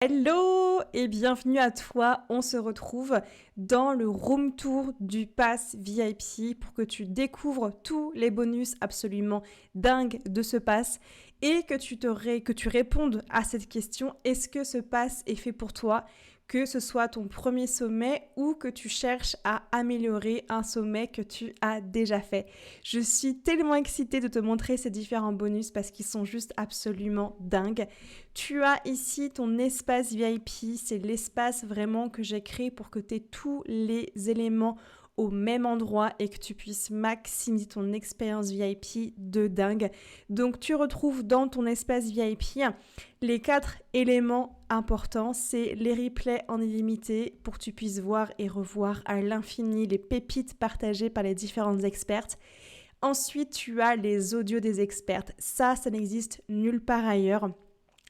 Hello et bienvenue à toi. On se retrouve dans le room tour du pass VIP pour que tu découvres tous les bonus absolument dingues de ce pass et que tu répondes à cette question: est-ce que ce pass est fait pour toi? Que ce soit ton premier sommet ou que tu cherches à améliorer un sommet que tu as déjà fait. Je suis tellement excitée de te montrer ces différents bonus parce qu'ils sont juste absolument dingues. Tu as ici ton espace VIP, c'est l'espace vraiment que j'ai créé pour que tu aies tous les éléments au même endroit et que tu puisses maximiser ton expérience VIP de dingue. Donc tu retrouves dans ton espace VIP les 4 éléments importants, c'est les replays en illimité pour que tu puisses voir et revoir à l'infini les pépites partagées par les différentes expertes. Ensuite, tu as les audios des expertes. Ça n'existe nulle part ailleurs.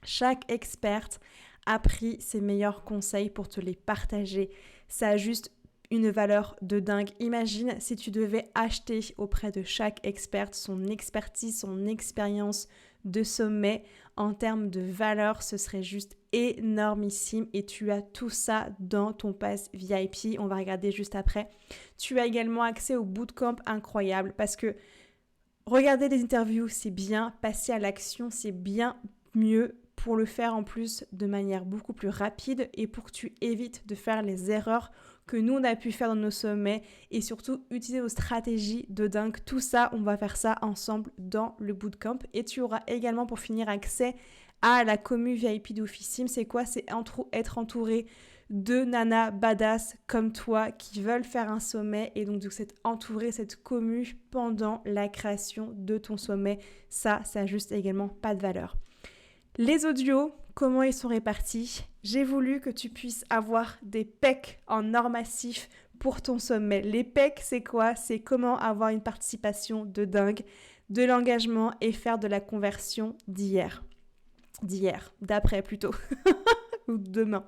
Chaque experte a pris ses meilleurs conseils pour te les partager. Ça a juste une valeur de dingue. Imagine si tu devais acheter auprès de chaque experte son expertise, son expérience de sommet. En termes de valeur, ce serait juste énormissime et tu as tout ça dans ton pass VIP. On va regarder juste après. Tu as également accès au bootcamp incroyable parce que regarder des interviews, c'est bien. Passer à l'action, c'est bien mieux, pour le faire en plus de manière beaucoup plus rapide et pour que tu évites de faire les erreurs que nous on a pu faire dans nos sommets et surtout utiliser nos stratégies de dingue. Tout ça, on va faire ça ensemble dans le bootcamp et tu auras également pour finir accès à la commu VIP d'Officime. C'est quoi? C'est être entouré de nanas badass comme toi qui veulent faire un sommet et donc c'est entourer cette commu pendant la création de ton sommet. Ça a juste également pas de valeur. Les audios, comment ils sont répartis? J'ai voulu que tu puisses avoir des pecs en or massif pour ton sommet. Les pecs, c'est quoi? C'est comment avoir une participation de dingue, de l'engagement et faire de la conversion d'après plutôt, ou demain.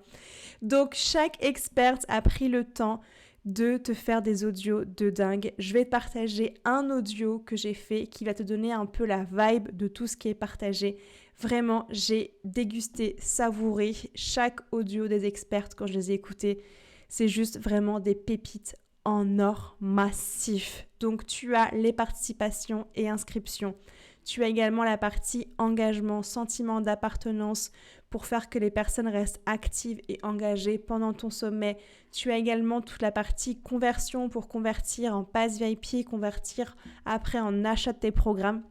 Donc, chaque experte a pris le temps de te faire des audios de dingue. Je vais te partager un audio que j'ai fait qui va te donner un peu la vibe de tout ce qui est partagé. Vraiment, j'ai dégusté, savouré chaque audio des expertes quand je les ai écoutés. C'est juste vraiment des pépites en or massif. Donc, tu as les participations et inscriptions. Tu as également la partie engagement, sentiment d'appartenance pour faire que les personnes restent actives et engagées pendant ton sommet. Tu as également toute la partie conversion pour convertir en pass VIP, convertir après en achat de tes programmes.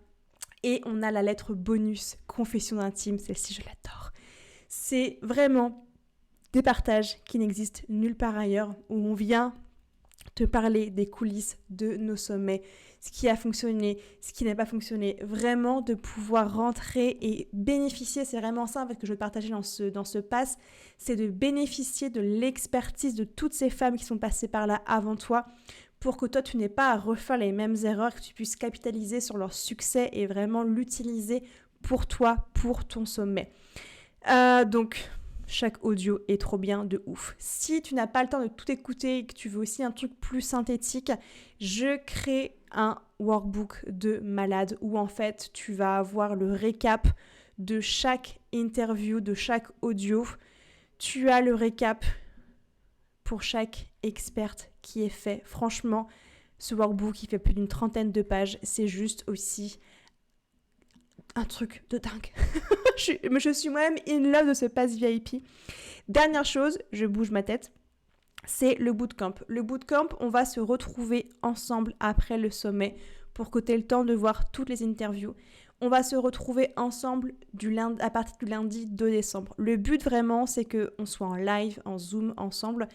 Et on a la lettre bonus, confession intime, celle-ci je l'adore. C'est vraiment des partages qui n'existent nulle part ailleurs, où on vient te parler des coulisses de nos sommets, ce qui a fonctionné, ce qui n'a pas fonctionné, vraiment de pouvoir rentrer et bénéficier, c'est vraiment ça en fait, que je veux partager dans ce pass, c'est de bénéficier de l'expertise de toutes ces femmes qui sont passées par là avant toi, pour que toi tu n'aies pas à refaire les mêmes erreurs, que tu puisses capitaliser sur leur succès et vraiment l'utiliser pour toi, pour ton sommet. Donc chaque audio est trop bien, de ouf. Si tu n'as pas le temps de tout écouter et que tu veux aussi un truc plus synthétique, je crée un workbook de malade où en fait tu vas avoir le récap de chaque interview, de chaque audio. Tu as le récap pour chaque experte qui est fait. Franchement, ce workbook, il fait plus d'une 30aine de pages. C'est juste aussi un truc de dingue. je suis moi-même in love de ce pass VIP. Dernière chose, je bouge ma tête, c'est le bootcamp. Le bootcamp, on va se retrouver ensemble après le sommet pour que tu aies le temps de voir toutes les interviews. On va se retrouver ensemble à partir du lundi 2 décembre. Le but vraiment, c'est qu'on soit en live, en Zoom ensemble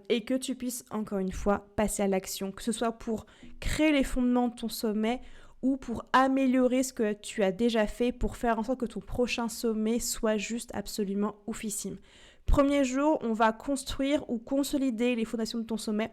et que tu puisses encore une fois passer à l'action, que ce soit pour créer les fondements de ton sommet ou pour améliorer ce que tu as déjà fait pour faire en sorte que ton prochain sommet soit juste absolument oufissime. Premier jour, on va construire ou consolider les fondations de ton sommet,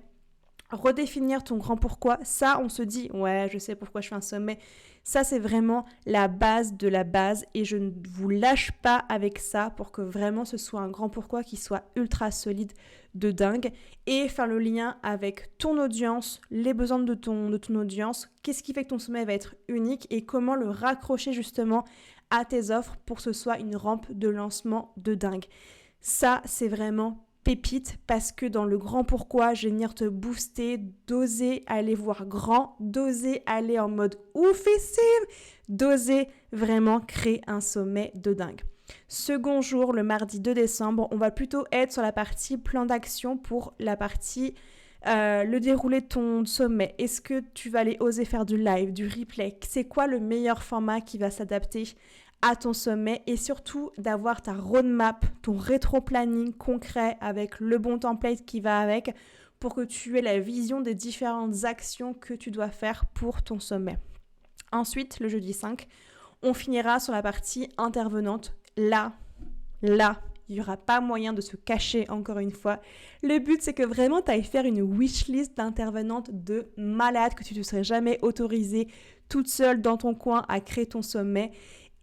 redéfinir ton grand pourquoi. Ça, on se dit, ouais, je sais pourquoi je fais un sommet. Ça, c'est vraiment la base de la base et je ne vous lâche pas avec ça pour que vraiment ce soit un grand pourquoi qui soit ultra solide de dingue et faire le lien avec ton audience, les besoins de ton audience, qu'est-ce qui fait que ton sommet va être unique et comment le raccrocher justement à tes offres pour que ce soit une rampe de lancement de dingue. Ça, c'est vraiment pépite parce que dans le grand pourquoi, je vais venir te booster, d'oser aller voir grand, d'oser aller en mode oufissime, d'oser vraiment créer un sommet de dingue. Second jour, le mardi 2 décembre, on va plutôt être sur la partie plan d'action pour la partie le déroulé de ton sommet. Est-ce que tu vas aller oser faire du live, du replay? C'est quoi le meilleur format qui va s'adapter à ton sommet? Et surtout d'avoir ta roadmap, ton rétro-planning concret avec le bon template qui va avec pour que tu aies la vision des différentes actions que tu dois faire pour ton sommet. Ensuite, le jeudi 5, on finira sur la partie intervenante. Là, il n'y aura pas moyen de se cacher encore une fois. Le but, c'est que vraiment, tu ailles faire une wishlist d'intervenantes de malades que tu ne serais jamais autorisée toute seule dans ton coin à créer ton sommet.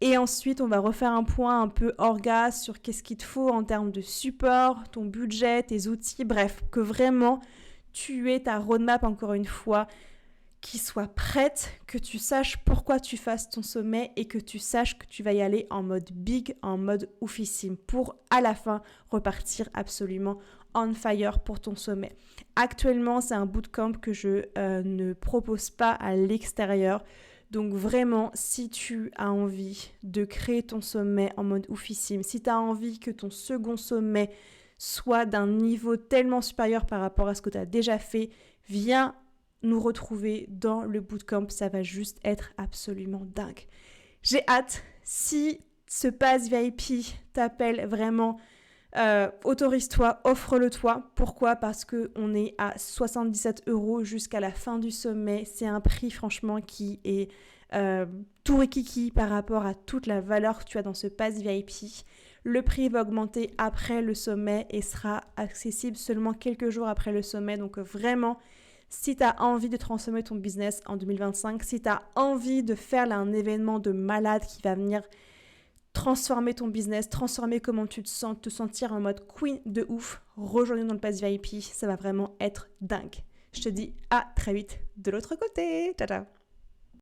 Et ensuite, on va refaire un point un peu orga sur qu'est-ce qu'il te faut en termes de support, ton budget, tes outils, bref, que vraiment tu aies ta roadmap encore une fois qui soit prête, que tu saches pourquoi tu fasses ton sommet et que tu saches que tu vas y aller en mode big, en mode oufissime pour à la fin repartir absolument on fire pour ton sommet. Actuellement, c'est un bootcamp que je ne propose pas à l'extérieur. Donc vraiment, si tu as envie de créer ton sommet en mode oufissime, si tu as envie que ton second sommet soit d'un niveau tellement supérieur par rapport à ce que tu as déjà fait, viens nous retrouver dans le bootcamp, ça va juste être absolument dingue. J'ai hâte, si ce pass VIP t'appelle vraiment, autorise-toi, offre-le-toi. Pourquoi ? Parce qu'on est à 77 € jusqu'à la fin du sommet. C'est un prix franchement qui est tout rikiki par rapport à toute la valeur que tu as dans ce pass VIP. Le prix va augmenter après le sommet et sera accessible seulement quelques jours après le sommet. Donc vraiment, si tu as envie de transformer ton business en 2025, si tu as envie de faire là un événement de malade qui va venir transformer ton business, transformer comment tu te sens, te sentir en mode queen de ouf, rejoins-nous dans le pass VIP, ça va vraiment être dingue. Je te dis à très vite de l'autre côté. Ciao, ciao.